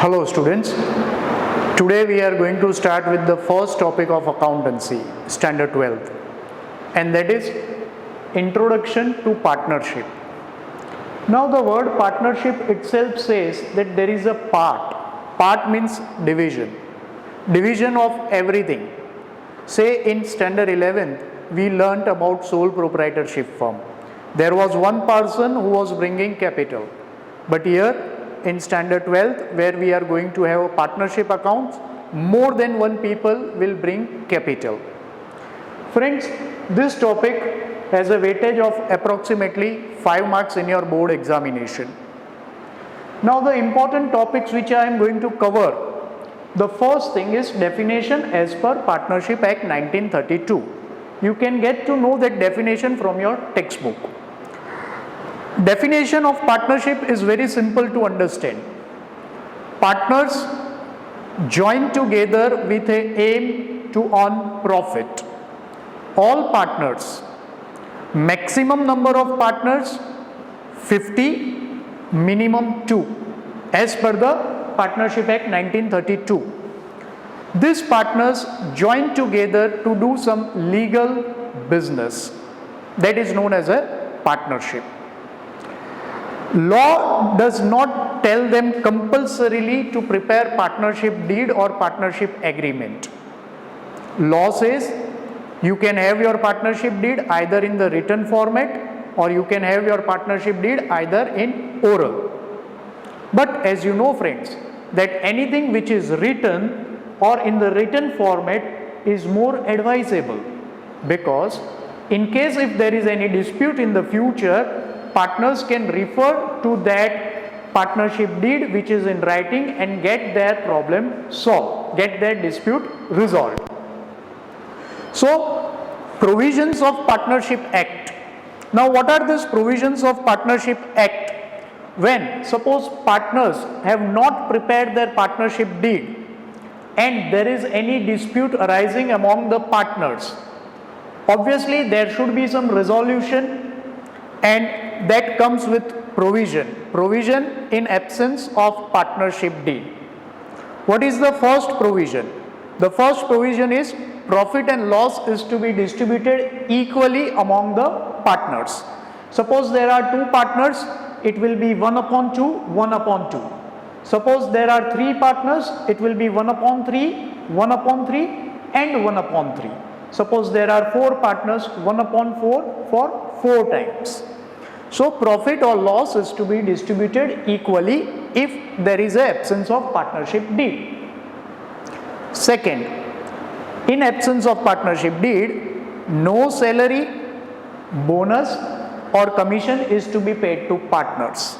Hello students, today we are going to start with the first topic of accountancy, standard 12th, and that is introduction to partnership. Now the word partnership itself says that there is a part means division of everything. Say in standard 11th we learnt about sole proprietorship firm. There was one person who was bringing capital, but here in standard 12th, where we are going to have a partnership accounts, more than one people will bring capital. Friends, this topic has a weightage of approximately 5 marks in your board examination. Now the important topics which I am going to cover, the first thing is definition as per Partnership Act 1932. You can get to know that definition from your textbook. Definition of partnership is very simple to understand. Partners join together with an aim to earn profit. All partners, maximum number of partners 50, minimum 2 as per the Partnership Act 1932. These partners join together to do some legal business, that is known as a partnership. Law does not tell them compulsorily to prepare partnership deed or partnership agreement. Law says you can have your partnership deed either in the written format or you can have your partnership deed either in oral. But as you know friends, that anything which is written or in the written format is more advisable, because in case if there is any dispute in the future, partners can refer to that partnership deed which is in writing and get their problem solved, get their dispute resolved. So, provisions of Partnership Act. Now, what are these provisions of Partnership Act? When suppose partners have not prepared their partnership deed and there is any dispute arising among the partners, obviously there should be some resolution, and that comes with provision in absence of partnership deed. What is the first provision? The first provision is profit and loss is to be distributed equally among the partners. Suppose there are two partners, it will be 1/2, 1/2. Suppose there are three partners, it will be 1/3, 1/3 and 1/3. Suppose there are four partners, 1/4 for 4 times. So profit or loss is to be distributed equally if there is an absence of partnership deed. Second, in absence of partnership deed, no salary, bonus or commission is to be paid to partners.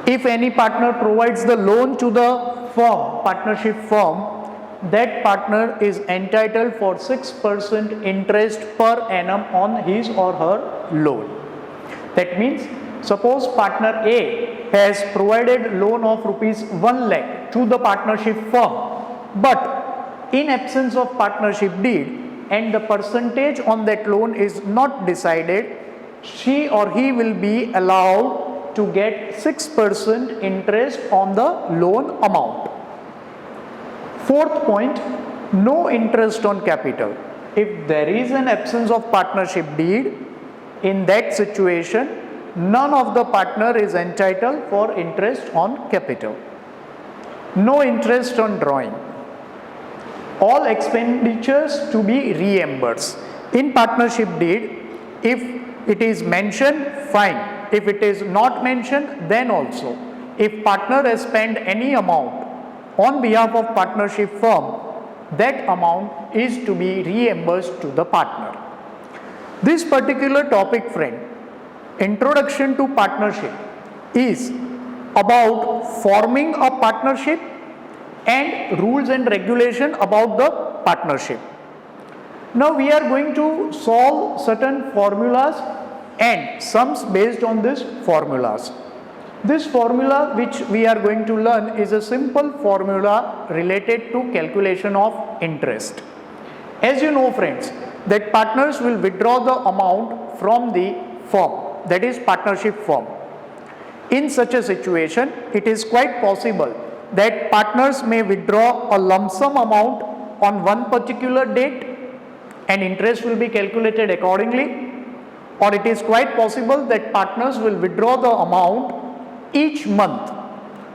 If any partner provides the loan to the firm, partnership firm, that partner is entitled for 6% interest per annum on his or her loan. That means, suppose partner A has provided loan of rupees 1 lakh to the partnership firm, but in absence of partnership deed and the percentage on that loan is not decided, she or he will be allowed to get 6% interest on the loan amount. Fourth point, no interest on capital. If there is an absence of partnership deed, in that situation, none of the partner is entitled for interest on capital. No interest on drawing. All expenditures to be reimbursed. In partnership deed, if it is mentioned, fine. If it is not mentioned, then also. If partner has spent any amount on behalf of partnership firm, that amount is to be reimbursed to the partner. This particular topic, friend, introduction to partnership, is about forming a partnership and rules and regulation about the partnership. Now we are going to solve certain formulas and sums based on these formulas. This formula which we are going to learn is a simple formula related to calculation of interest. As you know friends, that partners will withdraw the amount from the firm, that is partnership firm. In such a situation, it is quite possible that partners may withdraw a lump sum amount on one particular date and interest will be calculated accordingly, or it is quite possible that partners will withdraw the amount each month.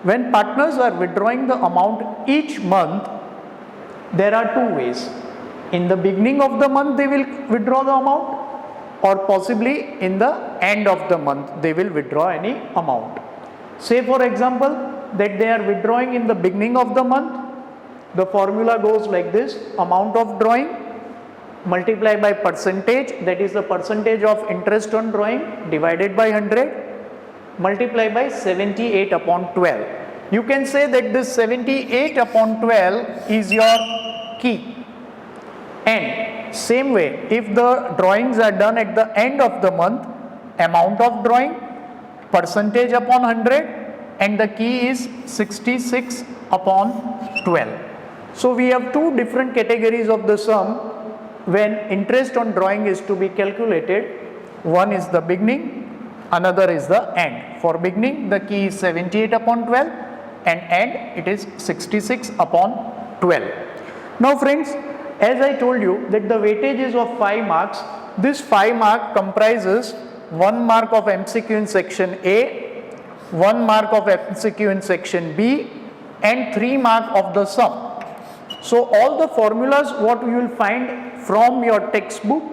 When partners are withdrawing the amount each month, there are two ways. In the beginning of the month they will withdraw the amount, or possibly in the end of the month they will withdraw any amount. Say for example that they are withdrawing in the beginning of the month, the formula goes like this: amount of drawing multiplied by percentage, that is the percentage of interest on drawing, divided by 100 multiplied by 78 upon 12. You can say that this 78 upon 12 is your key. And same way, if the drawings are done at the end of the month, amount of drawing, percentage upon 100, and the key is 66 upon 12. So we have two different categories of the sum when interest on drawing is to be calculated. One is the beginning, another is the end. For beginning the key is 78 upon 12 and end it is 66 upon 12. Now friends, as I told you that the weightage is of 5 marks, this 5 mark comprises 1 mark of MCQ in section A, 1 mark of MCQ in section B and 3 mark of the sum. So all the formulas what you will find from your textbook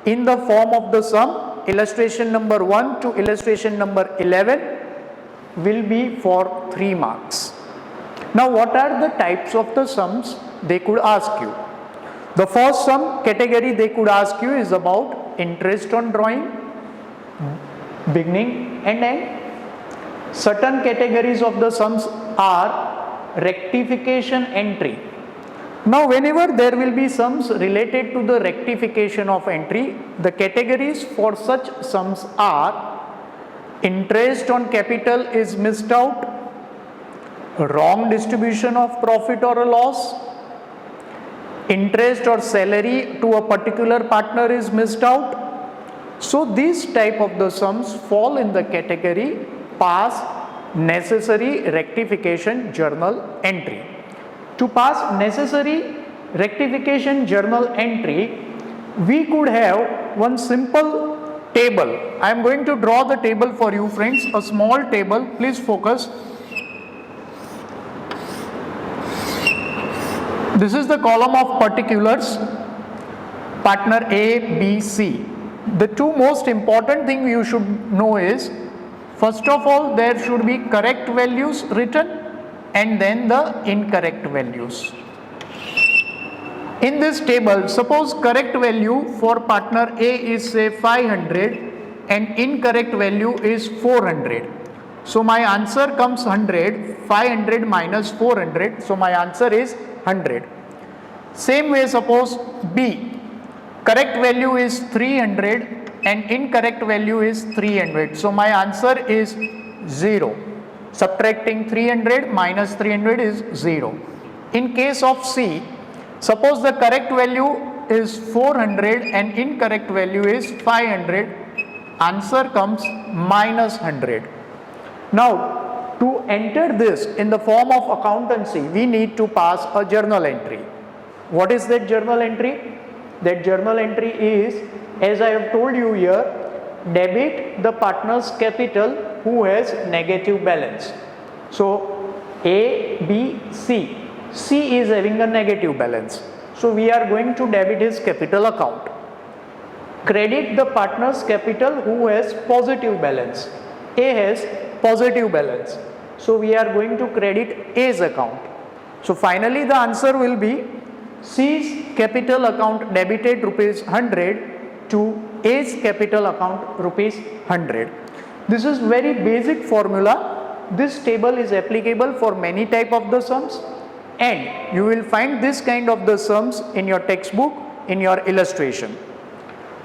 in the form of the sum, illustration number 1 to illustration number 11 will be for 3 marks. Now what are the types of the sums they could ask you? The first sum category they could ask you is about interest on drawing, beginning and end. Certain categories of the sums are rectification entry. Now whenever there will be sums related to the rectification of entry, the categories for such sums are interest on capital is missed out, wrong distribution of profit or a loss, interest or salary to a particular partner is missed out. So these type of the sums fall in the category pass necessary rectification journal entry. To pass necessary rectification journal entry, we could have one simple table. I am going to draw the table for you friends, a small table, please focus. This is the column of particulars, partner A, B, C. The two most important thing you should know is, first of all there should be correct values written and then the incorrect values. In this table, suppose correct value for partner A is say 500 and incorrect value is 400. So my answer comes 100, 500 minus 400, so my answer is 100. Same way suppose B, correct value is 300 and incorrect value is 300, so my answer is 0. Subtracting 300 minus 300 is 0. In case of C, suppose the correct value is 400 and incorrect value is 500, answer comes minus 100. Now to enter this in the form of accountancy, we need to pass a journal entry. What is that journal entry? That journal entry is, as I have told you here, debit the partner's capital who has negative balance. So A, B, C. C is having a negative balance. So we are going to debit his capital account. Credit the partner's capital who has positive balance. A has positive balance. So we are going to credit A's account. So finally the answer will be C's capital account debited rupees 100 to A's capital account rupees 100. This is very basic formula. This table is applicable for many type of the sums and you will find this kind of the sums in your textbook in your illustration.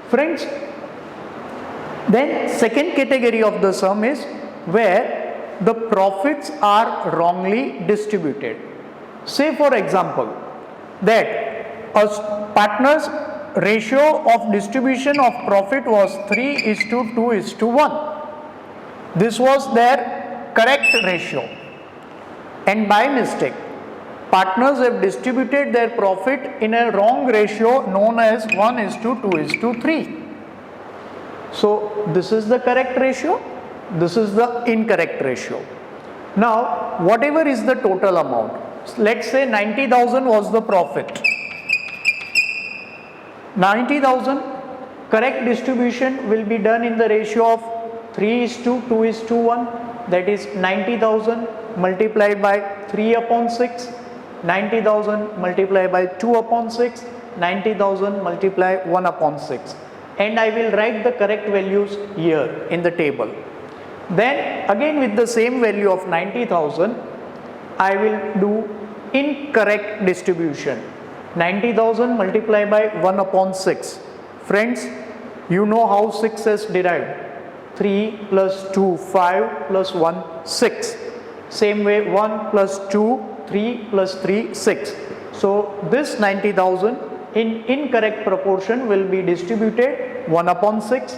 Friends, then second category of the sum is where the profits are wrongly distributed. Say for example that a partner's ratio of distribution of profit was 3:2:1. This was their correct ratio. and by mistake partners have distributed their profit in a wrong ratio known as 1:2:3. So this is the correct ratio, this is the incorrect ratio. Now whatever is the total amount, let's say 90,000 was the profit. 90,000, correct distribution will be done in the ratio of 3:2:1, that is 90,000 multiplied by 3/6, 90,000 multiplied by 2/6, 90,000 multiply 1/6, and I will write the correct values here in the table. Then again with the same value of 90,000 I will do incorrect distribution. 90,000 multiplied by 1/6. Friends, you know how 6 is derived. 3 plus 2, 5 plus 1, 6. Same way 1 plus 2, 3 plus 3, 6. So this 90,000 in incorrect proportion will be distributed 1/6,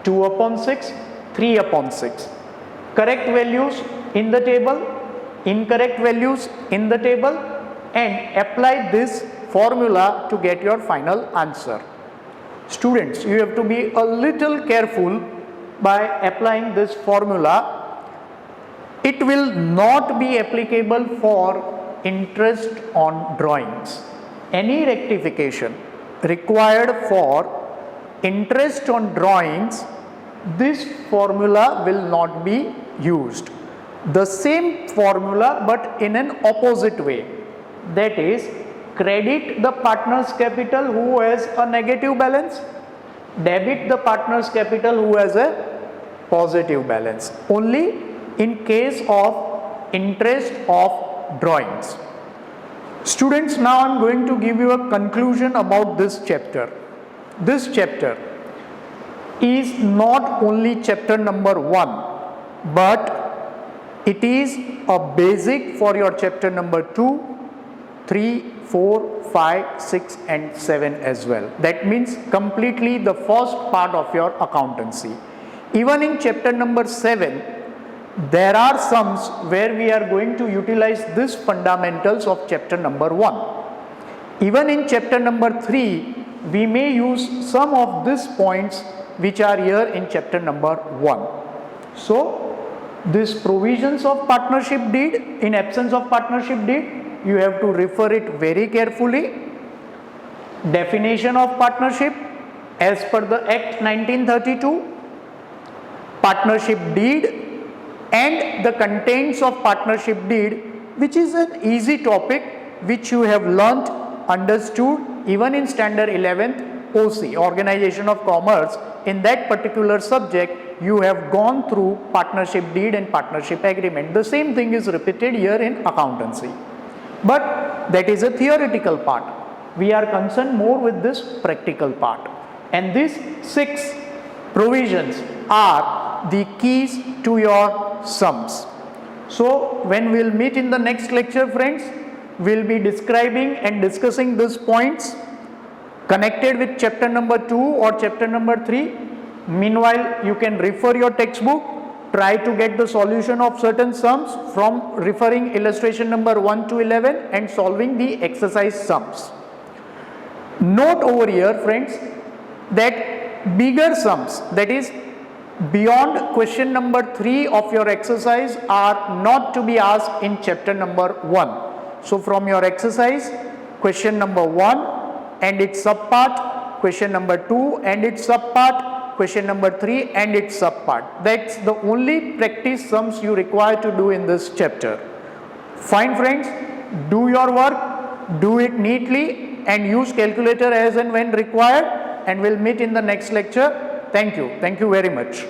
2/6, 3/6. Correct values in the table, incorrect values in the table, and apply this formula to get your final answer. Students, you have to be a little careful by applying this formula. It will not be applicable for interest on drawings. Any rectification required for interest on drawings, this formula will not be used. The same formula but in an opposite way, that is, credit the partner's capital who has a negative balance, debit the partner's capital who has a positive balance, only in case of interest of drawings. Students, now I am going to give you a conclusion about this chapter. This chapter is not only chapter number 1, but it is a basic for your chapter number 2, 3, 4, 5, 6 and 7 as well. That means completely the first part of your accountancy. Even in chapter number 7, there are sums where we are going to utilize this fundamentals of chapter number 1. Even in chapter number 3, we may use some of these points which are here in chapter number 1. So, these provisions of partnership deed, in absence of partnership deed, you have to refer it very carefully. Definition of partnership as per the Act 1932, partnership deed and the contents of partnership deed, which is an easy topic which you have learnt, understood even in standard 11th OC, Organization of Commerce. In that particular subject you have gone through partnership deed and partnership agreement. The same thing is repeated here in accountancy, but that is a theoretical part. We are concerned more with this practical part, and these 6 provisions are the keys to your sums. So when we will meet in the next lecture, friends, we will be describing and discussing these points connected with chapter number 2 or chapter number 3. Meanwhile, you can refer your textbook, try to get the solution of certain sums from referring illustration number 1 to 11 and solving the exercise sums. Note over here, friends, that bigger sums, that is beyond question number 3 of your exercise, are not to be asked in chapter number 1. So from your exercise, question number 1 and its subpart, question number 2 and its subpart, question number 3 and its subpart. That's the only practice sums you require to do in this chapter. Fine, friends, do your work, do it neatly and use calculator as and when required, and we'll meet in the next lecture. Thank you very much.